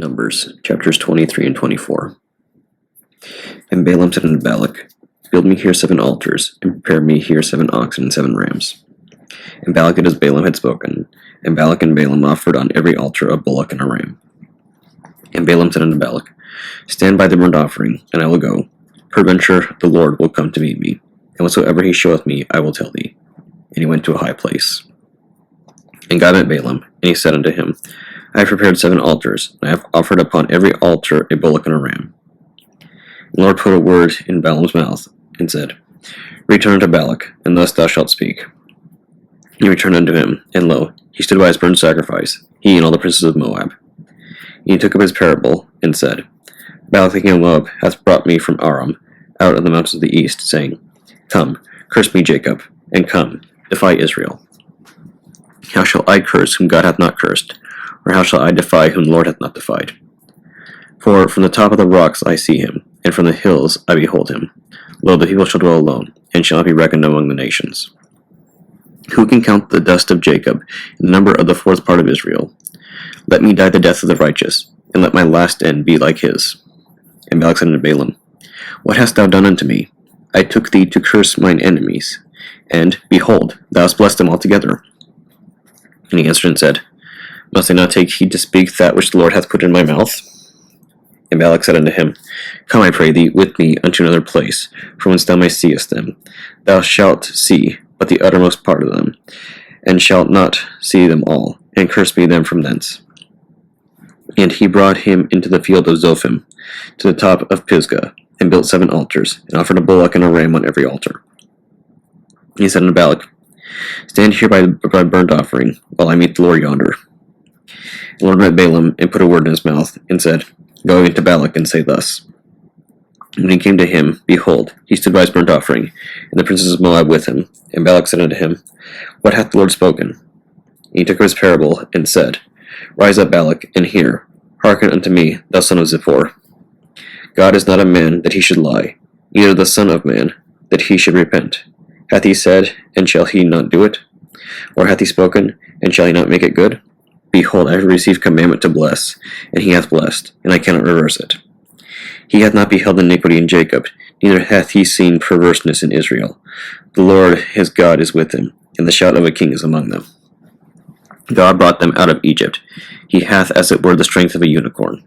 Numbers, chapters 23 and 24. And Balaam said unto Balak, Build me here 7 altars, and prepare me here 7 oxen and 7 rams. And Balak did as Balaam had spoken, and Balak and Balaam offered on every altar a bullock and a ram. And Balaam said unto Balak, Stand by the burnt offering, and I will go. Peradventure the Lord will come to meet me, and whatsoever he showeth me I will tell thee. And he went to a high place. And God met Balaam, and he said unto him, I have prepared 7 altars, and I have offered upon every altar a bullock and a ram. And the Lord put a word in Balaam's mouth, and said, Return unto Balak, and thus thou shalt speak. And he returned unto him, and lo, he stood by his burnt sacrifice, he and all the princes of Moab. And he took up his parable, and said, Balak the king of Moab hath brought me from Aram, out of the mountains of the east, saying, Come, curse me, Jacob, and come, defy Israel. How shall I curse whom God hath not cursed? Or how shall I defy whom the Lord hath not defied? For from the top of the rocks I see him, and from the hills I behold him. Lo, the people shall dwell alone, and shall not be reckoned among the nations. Who can count the dust of Jacob, and the number of the 4th part of Israel? Let me die the death of the righteous, and let my last end be like his. And Balak said unto Balaam, What hast thou done unto me? I took thee to curse mine enemies, and, behold, thou hast blessed them altogether. And he answered and said, Must I not take heed to speak that which the Lord hath put in my mouth? And Balak said unto him, Come, I pray thee, with me unto another place, from whence thou mayst seest them. Thou shalt see but the uttermost part of them, and shalt not see them all, and curse me them from thence. And he brought him into the field of Zophim, to the top of Pisgah, and built 7 altars, and offered a bullock and a ram on every altar. And he said unto Balak, Stand here by the burnt offering, while I meet the Lord yonder. And the Lord met Balaam, and put a word in his mouth, and said, Go into Balak, and say thus. And when he came to him, behold, he stood by his burnt offering, and the princes of Moab with him. And Balak said unto him, What hath the Lord spoken? And he took up his parable, and said, Rise up, Balak, and hear. Hearken unto me, thou son of Zippor. God is not a man that he should lie, neither the son of man that he should repent. Hath he said, and shall he not do it? Or hath he spoken, and shall he not make it good? Behold, I have received commandment to bless, and he hath blessed, and I cannot reverse it. He hath not beheld iniquity in Jacob, neither hath he seen perverseness in Israel. The Lord his God is with him, and the shout of a king is among them. God brought them out of Egypt. He hath as it were the strength of a unicorn.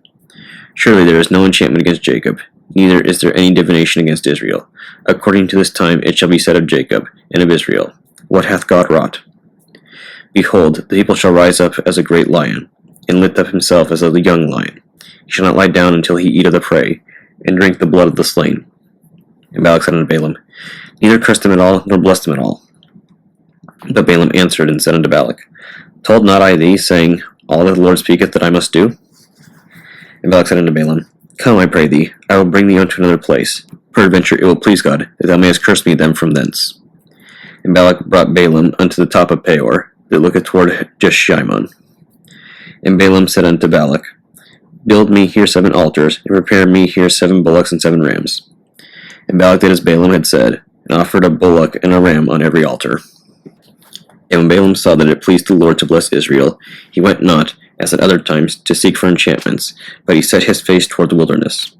Surely there is no enchantment against Jacob, neither is there any divination against Israel. According to this time it shall be said of Jacob and of Israel, What hath God wrought? Behold, the people shall rise up as a great lion, and lift up himself as a young lion. He shall not lie down until he eat of the prey, and drink the blood of the slain. And Balak said unto Balaam, Neither curse them at all, nor bless them at all. But Balaam answered and said unto Balak, Told not I thee, saying, All that the Lord speaketh that I must do? And Balak said unto Balaam, Come, I pray thee, I will bring thee unto another place. Peradventure it will please God, that thou mayest curse me them from thence. And Balak brought Balaam unto the top of Peor, that looketh toward Jeshimon. And Balaam said unto Balak, Build me here 7 altars, and prepare me here 7 bullocks and 7 rams. And Balak did as Balaam had said, and offered a bullock and a ram on every altar. And when Balaam saw that it pleased the Lord to bless Israel, he went not, as at other times, to seek for enchantments, but he set his face toward the wilderness.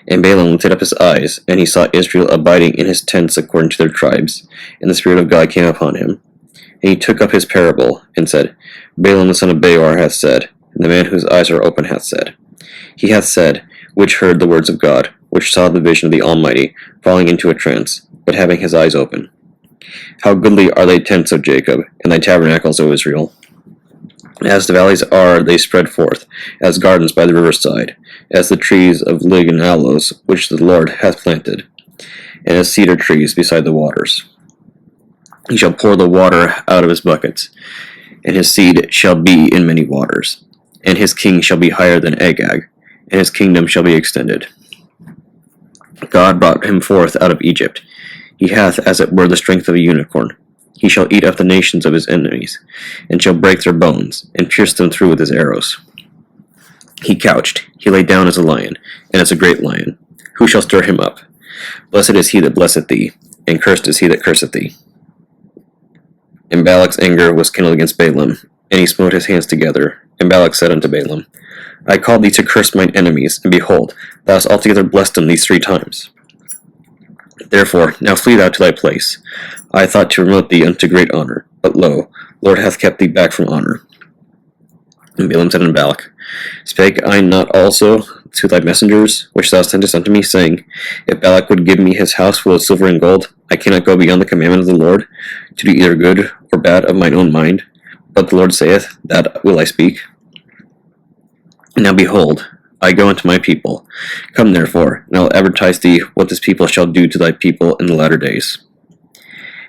And Balaam lifted up his eyes, and he saw Israel abiding in his tents according to their tribes, and the Spirit of God came upon him. And he took up his parable, and said, Balaam the son of Beor hath said, and the man whose eyes are open hath said. He hath said, which heard the words of God, which saw the vision of the Almighty, falling into a trance, but having his eyes open. How goodly are thy tents, O Jacob, and thy tabernacles, O Israel! As the valleys are they spread forth, as gardens by the river's side, as the trees of lig and aloes, which the Lord hath planted, and as cedar trees beside the waters. He shall pour the water out of his buckets, and his seed shall be in many waters, and his king shall be higher than Agag, and his kingdom shall be extended. God brought him forth out of Egypt. He hath as it were the strength of a unicorn. He shall eat up the nations of his enemies, and shall break their bones, and pierce them through with his arrows. He couched, he lay down as a lion, and as a great lion. Who shall stir him up? Blessed is he that blesseth thee, and cursed is he that curseth thee. And Balak's anger was kindled against Balaam, and he smote his hands together. And Balak said unto Balaam, I called thee to curse mine enemies, and behold, thou hast altogether blessed them these 3 times. Therefore, now flee thou to thy place. I thought to promote thee unto great honor, but lo, Lord hath kept thee back from honor. And Balaam said unto Balak, Spake I not also to thy messengers, which thou sentest unto me, saying, If Balak would give me his house full of silver and gold, I cannot go beyond the commandment of the Lord, to do either good or bad of mine own mind. But the Lord saith, That will I speak. Now behold, I go unto my people. Come therefore, and I will advertise thee what this people shall do to thy people in the latter days.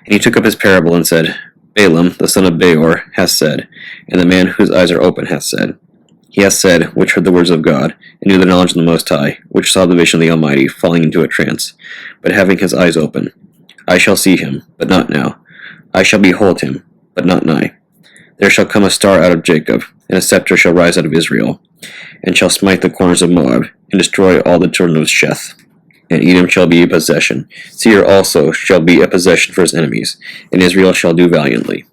And he took up his parable and said, Balaam, the son of Beor, hath said, and the man whose eyes are open hath said. He hath said, which heard the words of God, and knew the knowledge of the Most High, which saw the vision of the Almighty, falling into a trance, but having his eyes open. I shall see him, but not now. I shall behold him, but not nigh. There shall come a star out of Jacob, and a scepter shall rise out of Israel, and shall smite the corners of Moab, and destroy all the children of Sheth. And Edom shall be a possession. Seir also shall be a possession for his enemies, and Israel shall do valiantly.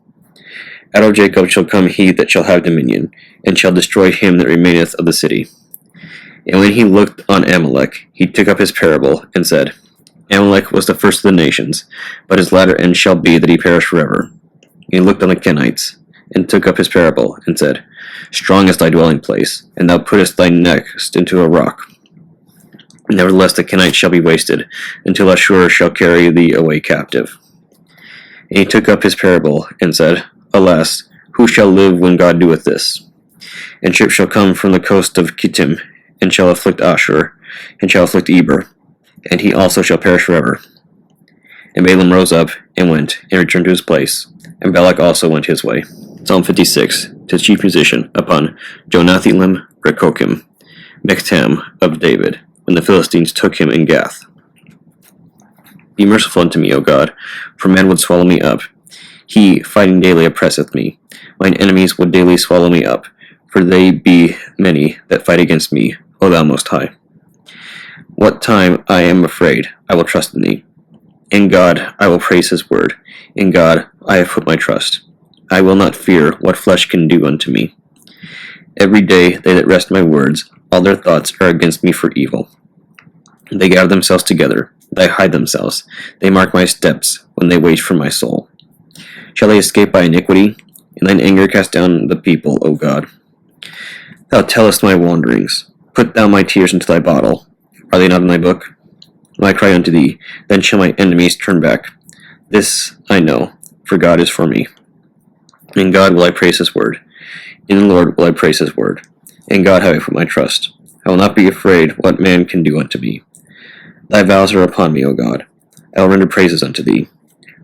Out of Jacob shall come he that shall have dominion, and shall destroy him that remaineth of the city. And when he looked on Amalek, he took up his parable, and said, Amalek was the first of the nations, but his latter end shall be that he perish forever. And he looked on the Kenites, and took up his parable, and said, Strong is thy dwelling place, and thou puttest thy nest into a rock. Nevertheless the Kenites shall be wasted, until Ashur shall carry thee away captive. And he took up his parable, and said, Alas, who shall live when God doeth this? And ships shall come from the coast of Kittim, and shall afflict Ashur, and shall afflict Eber, and he also shall perish forever. And Balaam rose up, and went, and returned to his place, and Balak also went his way. Psalm 56, to the chief musician, upon Jonathilim Rekokim, Mechtam of David, when the Philistines took him in Gath. Be merciful unto me, O God, for man would swallow me up. He, fighting daily, oppresseth me. Mine enemies would daily swallow me up, for they be many that fight against me, O thou Most High. What time I am afraid, I will trust in thee. In God I will praise his word. In God I have put my trust. I will not fear what flesh can do unto me. Every day they that wrest my words, all their thoughts are against me for evil. They gather themselves together, they hide themselves, they mark my steps, when they wait for my soul. Shall they escape by iniquity? In thine anger cast down the people, O God. Thou tellest my wanderings. Put thou my tears into thy bottle. Are they not in thy book? When I cry unto thee, then shall my enemies turn back. This I know, for God is for me. In God will I praise his word. In the Lord will I praise his word. In God have I put my trust. I will not be afraid what man can do unto me. Thy vows are upon me, O God. I will render praises unto thee.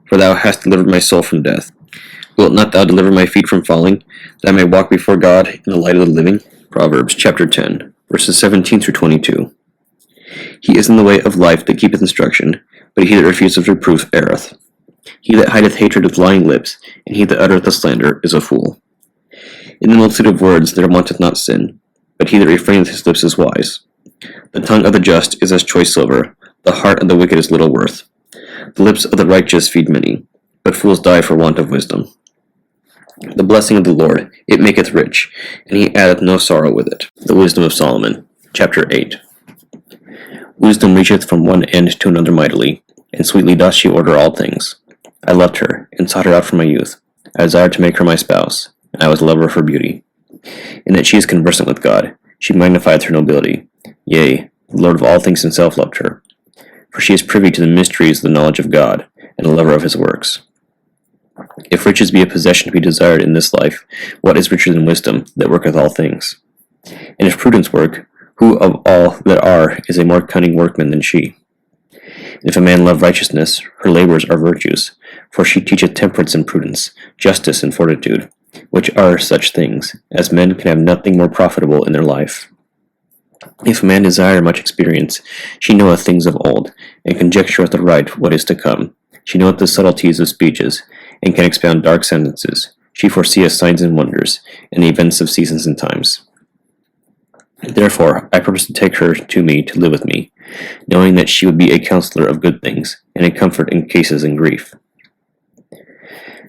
For thou hast delivered my soul from death. Wilt not thou deliver my feet from falling, that I may walk before God in the light of the living? Proverbs chapter 10, verses 17 through 22. He is in the way of life that keepeth instruction, but he that refuseth reproof erreth. He that hideth hatred with lying lips, and he that uttereth a slander, is a fool. In the multitude of words there wanteth not sin, but he that refraineth his lips is wise. The tongue of the just is as choice silver, the heart of the wicked is little worth. The lips of the righteous feed many, but fools die for want of wisdom. The blessing of the Lord, it maketh rich, and he addeth no sorrow with it. The wisdom of Solomon, chapter 8. Wisdom reacheth from one end to another mightily, and sweetly doth she order all things. I loved her, and sought her out from my youth. I desired to make her my spouse, and I was a lover of her beauty. In that she is conversant with God, she magnifieth her nobility. Yea, the Lord of all things himself loved her. For she is privy to the mysteries of the knowledge of God, and a lover of his works. If riches be a possession to be desired in this life, what is richer than wisdom, that worketh all things? And if prudence work, who of all that are is a more cunning workman than she? And if a man love righteousness, her labors are virtues, for she teacheth temperance and prudence, justice and fortitude, which are such things, as men can have nothing more profitable in their life. If a man desire much experience, she knoweth things of old, and conjectureth aright what is to come. She knoweth the subtleties of speeches, and can expound dark sentences. She foreseeth signs and wonders, and the events of seasons and times. Therefore I purpose to take her to me to live with me, knowing that she would be a counselor of good things, and a comfort in cases in grief.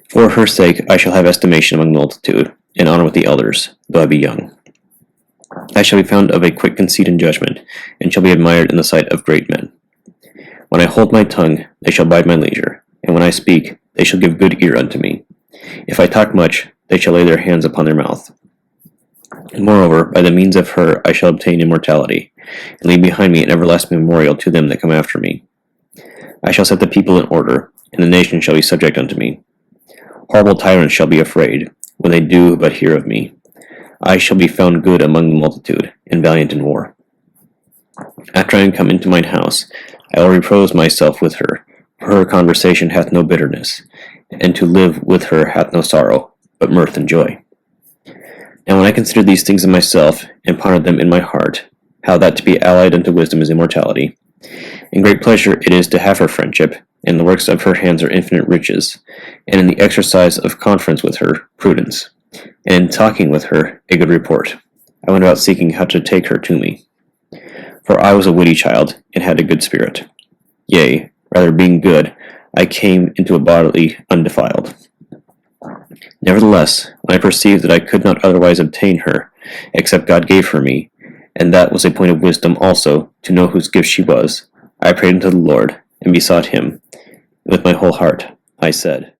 For her sake I shall have estimation among the multitude, and honor with the elders, though I be young. I shall be found of a quick conceit and judgment, and shall be admired in the sight of great men. When I hold my tongue, they shall bide my leisure, and when I speak, they shall give good ear unto me. If I talk much, they shall lay their hands upon their mouth. And moreover, by the means of her I shall obtain immortality, and leave behind me an everlasting memorial to them that come after me. I shall set the people in order, and the nations shall be subject unto me. Horrible tyrants shall be afraid, when they do but hear of me. I shall be found good among the multitude, and valiant in war. After I am come into mine house, I will repose myself with her, for her conversation hath no bitterness, and to live with her hath no sorrow, but mirth and joy. Now when I consider these things in myself, and ponder them in my heart, how that to be allied unto wisdom is immortality, and great pleasure it is to have her friendship, and the works of her hands are infinite riches, and in the exercise of conference with her, prudence, and in talking with her, a good report. I went about seeking how to take her to me. For I was a witty child, and had a good spirit. Yea, rather being good, I came into a bodily undefiled. Nevertheless, when I perceived that I could not otherwise obtain her, except God gave her me, and that was a point of wisdom also, to know whose gift she was, I prayed unto the Lord, and besought him. With my whole heart, I said,